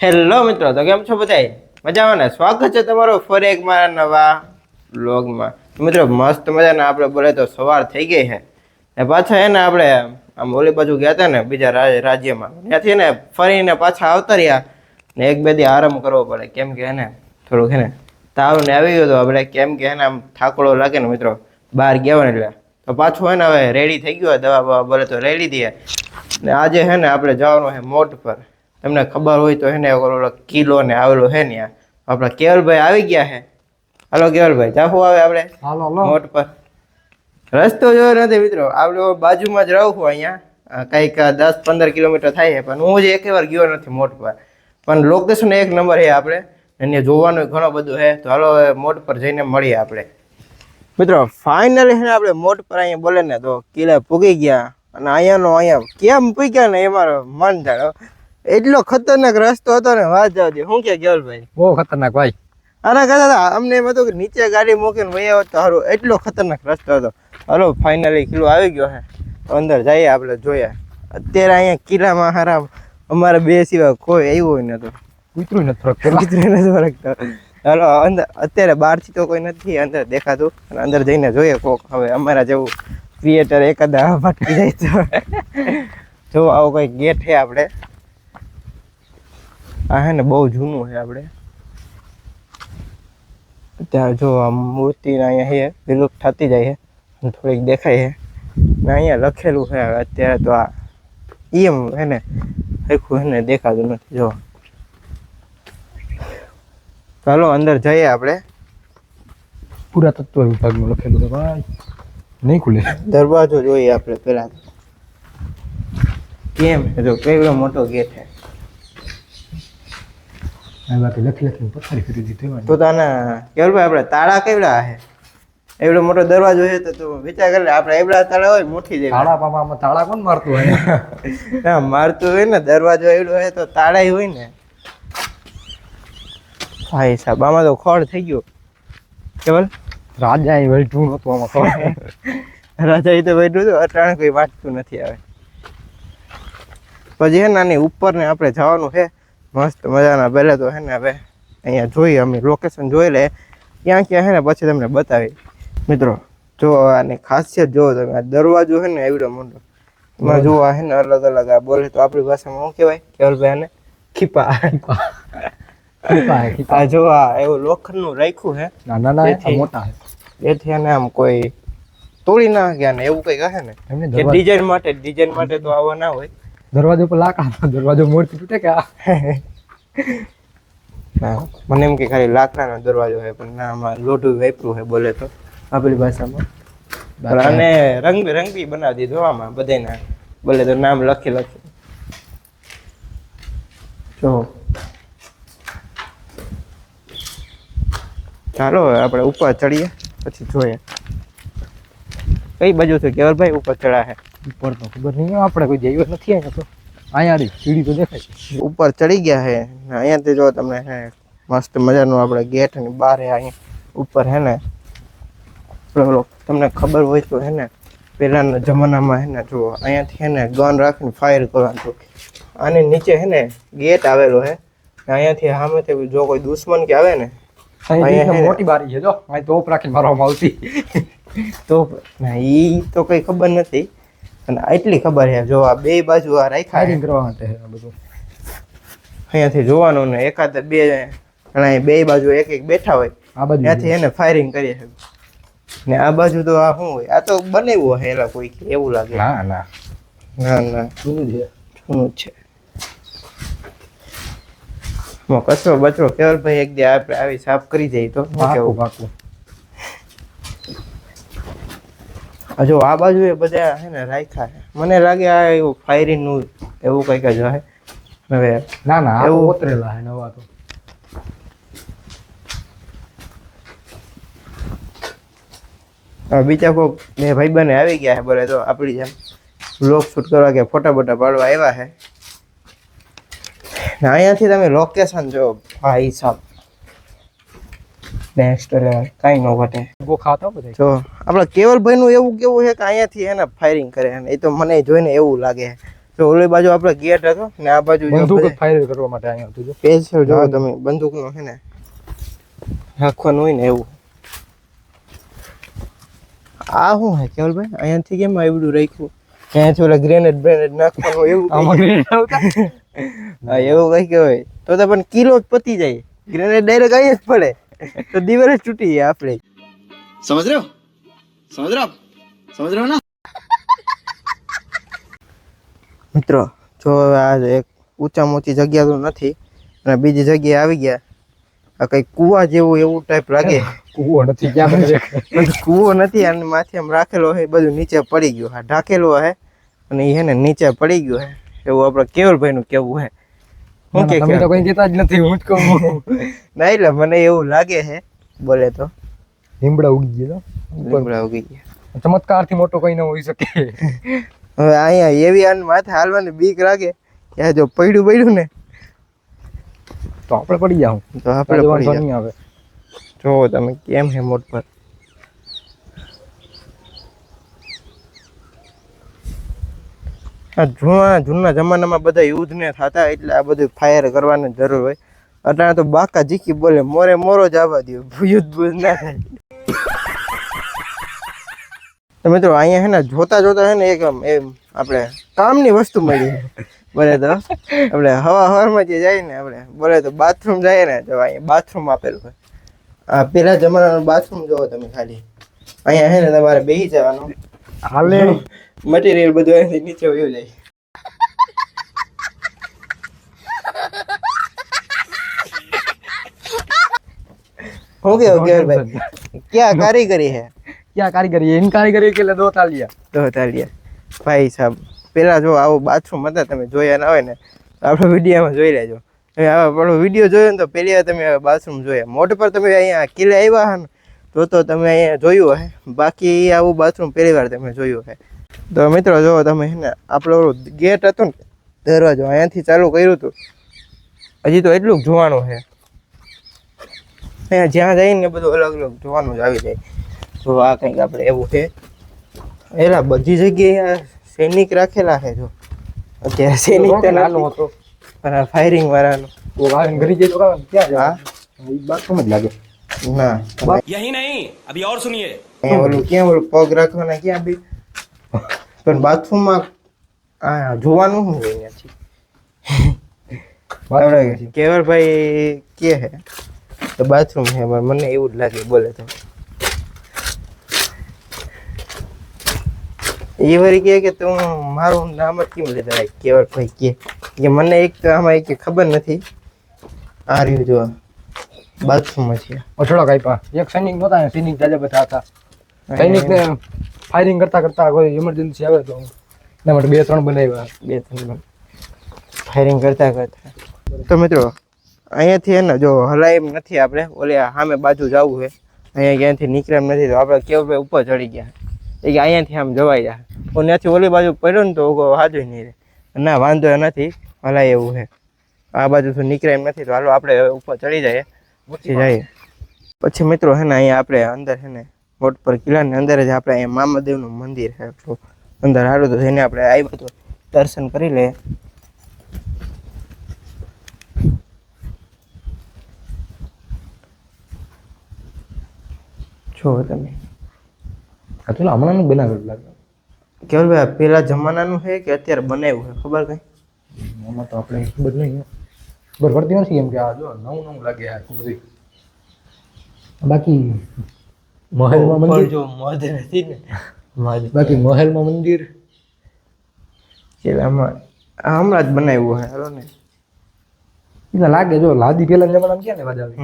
Hello મિત્રો, તો કેમ છો બધાય? મજામાં ને? સ્વાગત છે તમારું ફરી એક મારા નવા વ્લોગમાં. મિત્રો મસ્ત મજાના આપણે બોલે તો સવાર થઈ ગઈ છે ને પાછા હે ને આપણે આમ ઓલી બાજુ ગયા હતા ને બીજા રાજ્યમાં, ત્યાંથી ને ફરીને પાછા આવતા રહ્યા ને એક બે દી આરામ કરવો પડે, કેમ કે હે ને થોડુંક હે ને તાવ ને આવી ગયો તો આપણે, કેમ કે હે ને આમ થાકડો લાગે ને મિત્રો, બહાર ગયા હોય ને એટલે તો પાછું હે ને હવે રેડી થઈ ગયો, દવા બવા બોલે તો લઈ લીધી ને આજે હે ને આપણે જવાનું છે મોટ પર. તમને ખબર હોય તો હે ને ઓલો કિલો ને આવેલો હે ને આપણા કેવલભાઈ આવી ગયા છે. હાલો કેવલભાઈ, જાફું આવે આપણે મોટ પર. રસ્તો જોયો નથી મિત્રો, આપણે બાજુમાં જ રહું છું, અહીંયા કંઈક 10-15 કિલોમીટર થાય છે, પણ હું જ એક વાર ગયો નથી મોટ પર. પણ લોકેશન એક નંબર છે આપણે, એને જોવાનું ઘણો બધું છે. તો હાલો મોટ પર જઈને મળીએ આપણે મિત્રો. ફાઇનલી છે આપણે મોટ પર અહીંયા બોલે ને તો કિલ્લા પૂગી ગયા, અને અહીંયા કેમ પૂગ્યા ને એ મારો મન થાય. એટલો ખતરનાક રસ્તો હતો ને વાત જાવ દે. શું કે કેવલભાઈ? બહુ ખતરનાક ભાઈ. અરે કહેતા અમને એમ હતું કે નીચે ગાડી મૂકીને વહી આવત તો સારું, એટલો ખતરનાક રસ્તો હતો. હાલો ફાઇનલી કિલ્લો આવી ગયો છે, તો અંદર જઈએ આપણે જોઈએ. અત્યારે અહીંયા કિલ્લામાં હારા અમારે બે સિવાય કોઈ આવ્યું હોય નતું, કૂતરું નથી ફરકતો. હાલો અંદર અત્યારે બહારથી તો કોઈ નથી અંદર દેખાતું, અને અંદર જઈને જોઈએ કોક હવે અમારા જેવું ક્રિએટર એકાદા ભટકી જાય તો જો આવું કંઈક ગેટ છે આપણે. આ હે ને બહુ જૂનું છે આપણે. અત્યારે જો આ મૂર્તિ અહીંયા છે વિલુપ્ત થતી જાય છે, થોડીક દેખાય છે ને અહીંયા લખેલું છે અત્યારે તો આ એમ હે ને આખું હે ને દેખાતું નથી. જો ચાલો અંદર જઈએ આપણે. પુરાતત્વ વિભાગમાં લખેલું છે ભાઈ, નહીં ખુલે. દરવાજો જોઈએ આપણે પેલા કેમ છે, જો કેવડો મોટો ગેટ છે. બાકી લખીને પથારી કરી દીધી. તો તાના કેવલભાઈ આપણે તાળા કેવડા છે? એવડો મોટો દરવાજો છે તો તું વિચાર કરી લે, આપણે એવડા તાળા હોય મોટી જાય. તાળા પાપામાં તાળા કોણ મારતું હોય? ના મારતું હોય ને, દરવાજો એવડો હોય તો તાળાય હોય ને. ભાઈ સાહેબ આમાં તો ખોડ થઈ ગયો. કેવલ રાજા એ વેઠું નતું આમાં. રાજા એ તો બેઠું હતું, અટાણે કોઈ વાંચતું નથી આવે. પછી હે નાની ઉપર ને આપણે જવાનું છે મસ્ત મજાના. પહેલા તો હે ને હવે અહીંયા જોઈએ અમે લોકેશન જોઈ લે ક્યાં ક્યાં છે ને પછી તમને બતાવી. મિત્રો જો આની ખાસિયત જુઓ તમે, આ દરવાજો છે ને એવડો મોટો, એમાં જુઓ હે ને અલગ અલગ આ બોલે તો આપણી ભાષામાં શું કહેવાય કેવલભાઈ? આને ખીપા. આ જો આ એવું લોખંડનું રાખ્યું છે, નાના મોટા છે, એથી એને આમ કોઈ તોડી ના ગયા ને એવું કંઈક હશે ને કે ડિઝાઇન માટે તો આવા ના હોય. દરવાજો પર લાકડા, દરવાજો મોરથી તૂટે કે? ના મને એમ કે ખાલી લાકડાનો દરવાજો છે, પણ ના આમાં લોઢું વાપરું છે બોલે તો આપણી ભાષામાં. અને રંગબેરંગી બનાવી દીધું આમાં બધાના બોલે તો નામ લખી. જો ચાલો આપણે ઉપર ચડીએ પછી જોઈએ કઈ બાજુ છે કેવલભાઈ ઉપર ચડા છે. ઉપર તો ખબર નહીં, આપણે કોઈ જઈ નથી અહીંયા. તો અહીંયા સીડી તો દેખાય. ઉપર ચડી ગયા છે અહીંયાથી જો તમને હે મસ્ત મજાનું આપણે ગેટ ની બહાર અહીંયા ઉપર હે ને તમને ખબર હોય તો હે ને પહેલાના જમાનામાં હે ને જો અહીંયાથી હે ને ગન રાખીને ફાયર કરવાનું. આની નીચે હે ને ગેટ આવેલો છે, અહીંયાથી સામેથી જો કોઈ દુશ્મન કે આવે ને મોટી બારી છે, જો અહીં તોપ રાખીને મારવામાં આવતી. તો ના ઈ તો કઈ ખબર નથી, અને એટલી ખબર છે જો આ બે બાજુ આ રાખ્યા કરવા માટે બધું અહીંયાથી જોવાનું ને એકાદ બે જણા બે બાજુ એક એક બેઠા હોય આ બાજુ ત્યાંથી એને ફાયરિંગ કરીએ ને આ બાજુ તો આ શું હોય? આ તો બનાવ્યું હે એલા કોઈ એવું લાગે. ના ના ના ના જૂનું છે, જૂનું છે. કચરો બચરો કેવલભાઈ એક દી આપણે આવી સાફ કરી જાય તો પાકું. જો આ બાજુ એ બધા હે ને રાખ્યા છે, મને લાગે આ એવું ફાયરિંગ નું એવું કંઈક જ હોય. હવે ના ના એવું ઉતરેલા હે નવા તો. બીજા કોઈ બે ભાઈ બને આવી ગયા છે બોલે તો આપણી જેમ બ્લોગ શૂટ કરવા કે ફોટા બોટા પાડવા આવ્યા છે. અહીંયાથી તમે લોકેશન જો ભાઈ સાહેબ નેક્સ્ટ લેવલ, કાંઈ ન ઘટે. જો આપણા કેવલભાઈ નું એવું કેવું છે કે અહીંયાથી એને ફાયરિંગ કરે, એ તો મને જોઈને એવું લાગે તો ઓલી બાજુ આપણે ગેટ હતો ને આ બાજુ બંદૂક ફાયર કરવા માટે અહીંયા હતું જો સ્પેશિયલ જો તમે બંદૂકનો છે ને રાખવાનું હોય ને એવું. આ શું હે કેવલભાઈ અહીંયાથી કેમ આવડું રાખ્યું? અહીંયાથી ઓલા ગ્રેનેડ નાખવાનું હોય એવું આમાં grenade આવતા? હા એવું કઈ કહેવાય તો પણ કિલો જ પતી જાય. ગ્રેનેડ ડાયરેક્ટ અહીંયા જ પડે તો દિવાલ જ તૂટી જાય આપણે. समझ रहे हो समझ रहे हो आप समझ रहे हो ना મિત્રો જો હવે આ એક ઊંચામાં ઊંચી જગ્યા તો નથી અને બીજી જગ્યાએ આવી ગયા. આ કઈ કુવા જેવું એવું ટાઈપ લાગે. કૂવો નથી ક્યાં મને કુવો નથી અને માથે આમ રાખેલો હોય બધું નીચે પડી ગયું. હા ઢાકેલો હે અને એ હે ને નીચે પડી ગયું હે એવું આપણે કેવલભાઈ નું કેવું હે. શું કે તમે તો કોઈ કહેતા જ નથી હું જ કહું ના એટલે મને એવું લાગે છે બોલે તો લીમડા ઉગી ગયા લીમડા ઉગી ગયા. ચમત્કાર થી મોટો કઈ ન હોઈ શકે. હવે અહીંયા એવી આને માથે હાલવાની બીક લાગે કે જો પડ્યું ને તો આપણે પડી જાવ તો આપણે પડી વાંધો જાય. નહીં આવે. જો તમે કેમ હે મોટ પર જૂના જમાનામાં બધા યુદ્ધ ને થતા એટલે આ બધું ફાયર કરવાની જરૂર હોય. અત્યારે તો બાકા જીકી બોલે મોરે મોરો જ આવવા દો યુદ્ધ બુદ્ધ ના થાય. તો મિત્રો અહીંયા હે ને જોતા હે ને એક એમ આપણે કામની વસ્તુ મળી બોલે તો આપણે હવામાં જે જાય ને આપણે બોલે તો બાથરૂમ જાય ને તો અહીંયા બાથરૂમ આપેલું હોય. આ પેલા જમાનાનું બાથરૂમ જોવો તમે ખાલી. અહીંયા હે ને તમારે બેસી જવાનું હાલે મટીરિયલ બધું અહીંથી નીચે વયું જાય. હું કેવું ભાઈ ક્યાં કારીગરી હે ક્યાં કારીગરી એની કારીગરી કે દો તાલિયા તો તાલિયા ભાઈ સાહેબ. પેલા જો આવું બાથરૂમ હતા તમે જોયા ના હોય ને આપણો વિડીયોમાં જોઈ લેજો. તમે આપણો વિડીયો જોયો ને તો પહેલી વાર તમે બાથરૂમ જોયા. મોઢ પર તમે અહીંયા કિલ્લે આવ્યા હે ને તો તમે અહીંયા જોયું હે. બાકી આવું બાથરૂમ પહેલી વાર તમે જોયું હે. તો મિત્રો જો તમે હે ને આપણો ગેટ હતો ને દરવાજો અહીંયાથી ચાલુ કર્યું હતું. હજી તો એટલું જ જોવાનું છે. અહીંયા જ્યાં જઈને બધું અલગ અલગ જોવાનું જ આવી જાય. તો આ કંઈક આપણે એવું છે એલા બધી જગ્યાએ સૈનિક રાખેલા છે. જો અત્યારે સૈનિક તો નાનો નથી હતો પણ ફાયરિંગ વાળાનું તો આવીને ઘરી જાય તો ક્યાં હા જાય બાથરૂમ જ લાગે. ના यही नहीं अभी और सुनिए અહીંયા ઓલું ક્યાં ઓલું પગ રાખવાના ક્યાં બી પણ બાથરૂમમાં આ જોવાનું શું હોય ત્યાંથી કેવરભાઈ કે હે તો બાથરૂમ છે પણ મને એવું જ લાગે બોલે તો. એ વળી કે તું મારું નામ જ કેમ લીધા કેવરભાઈ કે મને એક તો આમાં એક ખબર નથી. આ રહ્યું જો બાથરૂમ છે થોડા કાપ્યા એક સૈનિક નહોતા ને સૈનિક જાજા બધા હતા. સૈનિકને ફાયરિંગ કરતા કોઈ ઇમરજન્સી આવે તો એના માટે 2-3 બનાવ્યા. 2-3 ફાયરિંગ કરતા તો મિત્રો અહીંયાથી હે ને જો હલાય એમ નથી. આપણે ઓલે સામે બાજુ જવું છે અહીંયા ક્યાંથી નીકળે એમ નથી. તો આપણે કેવરભાઈ ઉપર ચડી ગયા એ કે અહીંયાથી આમ જવાઈ જાય. ત્યાંથી ઓલી બાજુ પડ્યો ને તો હાજુ નહીં રહે. ના વાંધો નથી હલાય એવું છે. આ બાજુ તો નીકળે એમ નથી. તો હાલો આપણે ઉપર ચડી જઈએ પછી જઈએ. પછી મિત્રો હે ને અહીંયા આપણે અંદર છે ને મોટ પર કિલ્લાની અંદર જ આપણે અહીંયા મામાદેવનું મંદિર છે. અંદર સારું તો જઈને આપણે આવ્યા તો દર્શન કરી લઈએ. જો તમે આ તો હમણાં બનાવેલું લાગે. કેવલભાઈ પેલા જમાનાનું છે કે અત્યારે બનાવ્યું છે ખબર કઈ? આમાં તો આપણે ખબર નહીં ખબર પડતી નથી કેમ કે આ જો નવું લાગે આ બધી. બાકી મહેલમાં મંદિર જો મધ નથી ને મધ બાકી મહેલમાં મંદિર પેલામાં હમણાં જ બનાવ્યું છે હાલો ને. એટલે લાગે જો લાદી પેલા જમાનામાં ક્યાં લેવા જાવી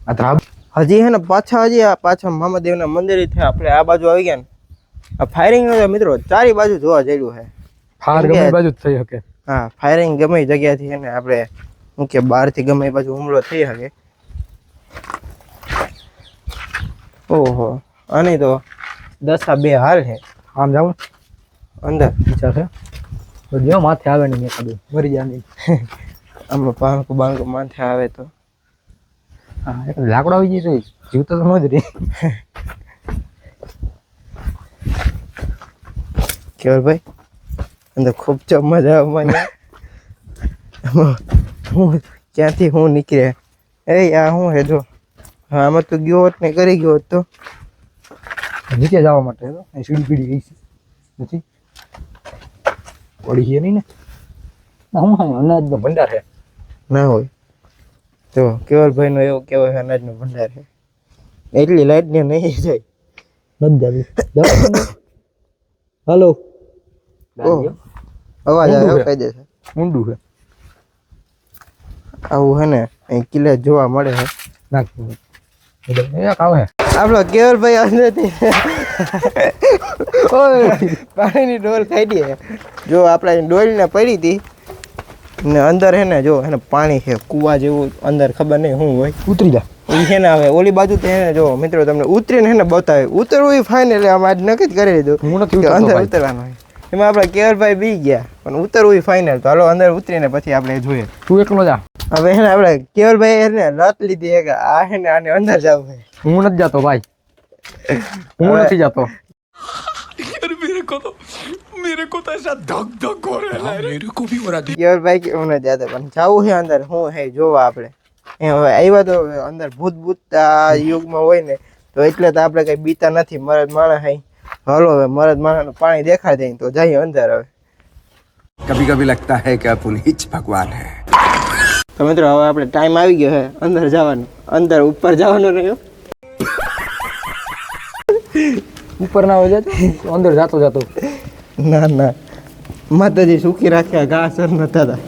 આ ધ્રાબ હજી હે ને પાછા મામાદેવના મંદિર છે. આપણે આ બાજુ આવી ગયા ને આ ફાયરિંગ મિત્રો ચારે બાજુ જોવા જઈલું છે. ફાર ગમે બાજુ જ થઈ શકે. હા ફાયરિંગ ગમે એ જગ્યાથી ને આપણે શું કે બહારથી ગમે એ બાજુ હુમલો થઈ શકે. ઓહો આની તો 10-2 હાલ છે. આમ જાઉં અંદર વિચાર છે તો જો માથે આવે નહીં એકાદું મરી જાય નહીં. આમાં બાંકો માથે આવે તો હા એટલે લાકડો આવી જાય તો જીવતો તો ન જ રહે. કેવલભાઈ અંદર ખૂબ જ મજા આવે મને. હું ક્યાંથી હું નીકળે આ શું હે જો હા આમાં તો ગયો હોત ને કરી ગયો હોત તો નીચે જવા માટે તો અહીં સીડી પીડી ગઈ છે નથી પડી છે નહીં ને ના હું હા અનાજનો ભંડાર છે ના હોય તો કેવલભાઈ નો એવો કેવો અનાજનો ભંડાર છે એટલી લાઈટ ને નહીં જાય નથી જાવી હાલો અવાજ આવ્યો કહી દેશે ઊંડું છે આવું હે ને અહીં કિલ્લે જોવા મળે છે નાખવું એ કાવ હે આપણો કેવલભાઈ અંદરથી ઓય પાણીની ડોલ ખાઈ દે જો આપણે ડોલને પડી હતી ને અંદર હે ને જો એને પાણી છે કૂવા જેવું અંદર ખબર નહીં શું હોય ઉતરી જા એ છે ને હવે ઓલી બાજુ તો એને જો મિત્રો તમને ઉતરીને હે ને બતાવે ઉતરવું એ ફાઇનલ આમ આજ નક્કી જ કરી દીધું હું નથી કે ઉતરતો અંદર ભાઈ. ઉતરવાનું હોય એમાં આપણા કેવલભાઈ બી ગયા પણ ઉતરવું એ ફાઇનલ તો હાલો અંદર ઉતરીને પછી આપણે જોઈએ તું એકલો જા હવે હે ને આપણે કેવલભાઈ એને લત લીધી છે કે આ હે ને આને અંદર જવું છે હું નથી જાતો ભાઈ હું હવે- નથી જાતો કેવલભાઈ કે હું નથી જતો પણ જવું છે અંદર શું હે જોવા આપણે એ હવે આવ્યા તો અંદર ભૂત ભૂત આ યુગમાં હોય ને તો એટલે તો આપણે કઈ બીતા નથી મરદ માણસ હઈ હાલો હવે મરદ માણસનું પાણી દેખાડી દઈએ તો જઈએ અંદર હવે कभी कभी लगता है कि आप उन्हीं च भगवान है. તો મિત્રો હવે આપણે ટાઈમ આવી ગયો છે અંદર જવાનો અંદર ઉપર જવાનું રહ્યું ઉપર ના હોય જાતો અંદર જાતો જાતો ના ના માતાજી સુખી રાખ્યા ઘા સર નતા હતા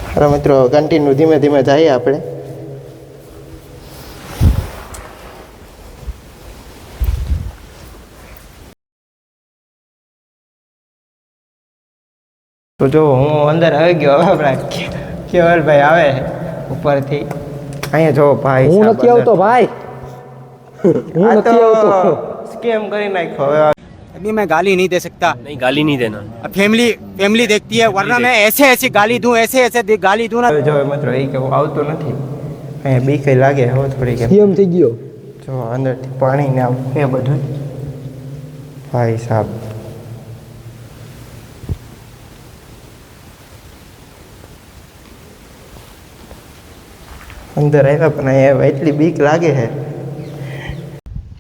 હાલો મિત્રો કન્ટિન્યુ ધીમે ધીમે જઈએ આપણે તો જો હું અંદર આવી ગયો હવે આપણા કેવલભાઈ આવે ઉપરથી અહીંયા જો ભાઈ હું સાહેબ નથી અંદર. આવતો ભાઈ હું આ નથી આવતો તો સ્કેમ કરી નાખ્યો હવે अभी मैं गाली नहीं दे सकता नहीं गाली नहीं देना अब फैमिली देखती है वरना मैं ऐसे ऐसी गाली दूं ऐसे गाली दूं ना હવે જો મિત્રો એ કે હું આવતો નથી અહીંયા બી કઈ લાગે હવે થોડી કે સીએમ થઈ ગયો જો અંદરથી પાણી ને આમ એ બધું ભાઈ સાહેબ અંદર આવ્યા પણ અહીંયા એટલી બીક લાગે છે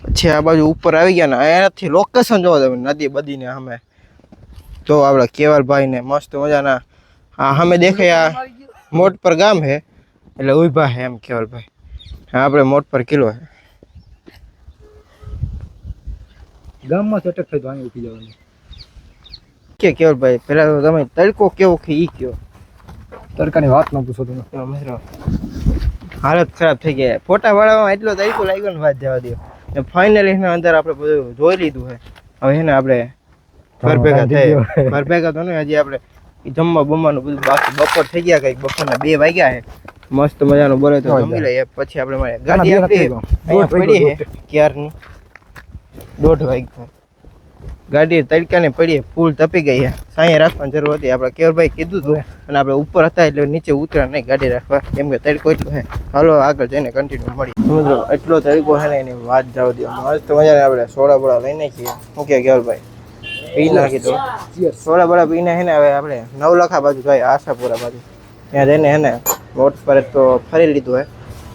પછી આ બાજુ ઉપર આવી ગયા ને અહીંયાથી લોકેશન જોવો તમે નદી બદીને સામે તો આપણા કેવલભાઈ ને મસ્ત મજાના આ સામે દેખાય આ મોટ પર ગામ છે એટલે ઉભા છે એમ કેવલભાઈ હા આપણે મોટ પર કિલ્લો છે ગામમાં અટેક થઈ તો અહીં ઉઠી જવાનું કે કેવલભાઈ પેલા તો તમે તડકો કેવો કે ઈ કયો તડકાની વાત ન પૂછો તમે એમાં મિત્રો હાલત ખરાબ થઈ ગઈ ફોટા પાડવામાં એટલો તડકો લાગ્યો ને વાત જવા દો ને ફાઇનલી એના અંદર આપણે બધું જોઈ લીધું છે હવે છે ને આપણે ઘર ભેગા થઈ ઘર ભેગા તો ને હજી આપણે જમવા બમવાનું બધું બાકી બપોર થઈ ગયા કંઈક બપોરના 2 વાગ્યા છે મસ્ત મજાનું બોલે તો જમી લઈએ પછી આપણે મળીએ ગાડી આપણી અહીંયા પડી છે ક્યારની 1:30 વાગ્યા ગાડી તડકાને પડી ફૂલ તપી ગઈ છે સાંયે રાખવાની જરૂર હતી આપણે કેવલભાઈ કીધું હતું અને આપણે ઉપર હતા એટલે નીચે ઉતર્યા નહીં ગાડી રાખવા કેમ કે તડકો એટલો છે હાલો આગળ જઈને કન્ટિન્યુ મળી સમજો એટલો તડકો છે ને એની વાત જવા દો મસ્ત મજાને આપણે સોડા બોડા લઈ નાખીએ શું કે કેવલભાઈ પી નાખી તો સોડા બોડા પીને છે ને હવે આપણે નવલખા બાજુ જાય આશાપુરા બાજુ ત્યાં જઈને છે ને બોટ પર તો ફરી લીધું હે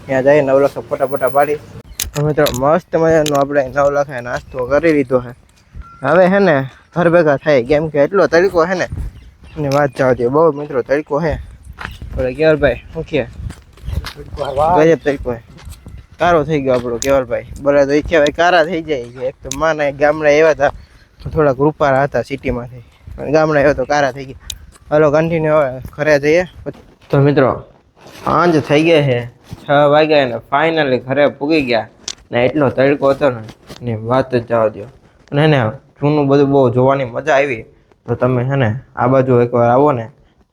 ત્યાં જઈએ નવલખા ફોટા ફોટા પાડી હવે તો મસ્ત મજાનો આપણે નવલખા નાસ્તો કરી લીધો છે હવે હે ને ઘર ભેગા થાય કેમ કે એટલો તડકો હે ને એની વાત જવા દે બહુ મિત્રો તડકો હે બોલે કેવલભાઈ શું કે ગજબ તડકો હે કારો થઈ ગયો આપણો કેવલભાઈ બોલે તો એ કહેવાય કારા થઈ જાય કે એક તો માના ગામડા એવા હતા તો થોડાક રૂપારા હતા સિટીમાંથી પણ ગામડા એવા તો કારા થઈ ગયા હાલો કન્ટિન્યુ હવે ઘરે જઈએ તો મિત્રો સાંજ થઈ ગઈ છે 6 વાગ્યા ને ફાઇનલી ઘરે પૂગી ગયા ને એટલો તડકો હતો ને એની વાત જ જવા દો અને ને જૂનું બધું બહુ જોવાની મજા આવી તો તમે છે ને આ બાજુ એકવાર આવો ને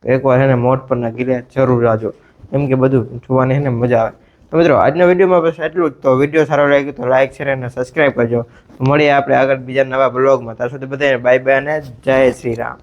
તો એકવાર છે ને મોટ પરના કિલ્લે જરૂર આવજો કેમ કે બધું જોવાની છે ને મજા આવે તો મિત્રો આજના વિડીયોમાં બસ એટલું જ તો વિડીયો સારો લાગ્યો તો લાઈક શેર અને સબસ્ક્રાઈબ કરજો મળીએ આપણે આગળ બીજા નવા બ્લોગમાં ત્યાં સુધી બધાને બાય બાય અને જય શ્રી રામ.